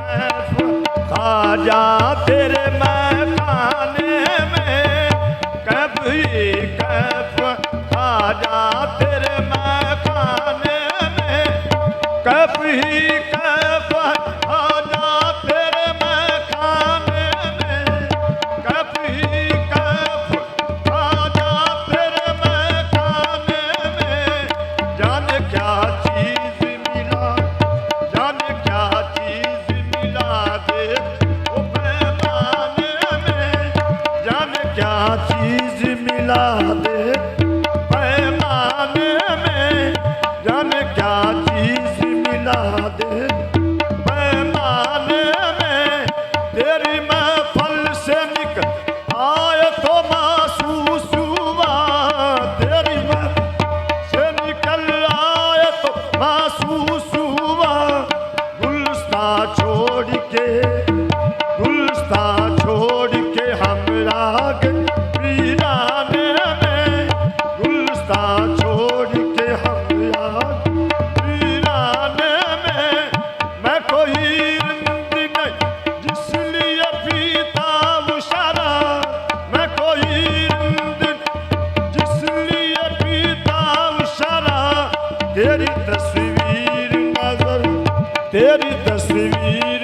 कैफ खाजा तेरे मैं खाने में, कभी कैफ खाजा तेरे मैं खाने में, कभी कैफ खाजा तेरे मैं खाने में, कभी कैफ खाजा तेरे मैं खाने में। जाने क्या चीज मिला, जाने क्या चीज मिला दे ओ पैमाने में, जाने क्या चीज मिला दे पैमाने में, जाने क्या चीज मिला दे पैमाने में। तेरी महफल से निकल आए तो महसूस हुआ, तेरी महफल से निकल आए तो महसूस हुआ। गुलस्तां छोड़ के, गुलस्तां छोड़ के हम आ गए वीराने में, गुलस्तां छोड़ के हम आ गए वीराने में। मैं कोई रंग नहीं जिसलिए पीता हूँ शराब, मैं कोई रंग जिसलिए पीता हूँ शराब। तेरी तस्वीर नजर, तेरी तस्वीर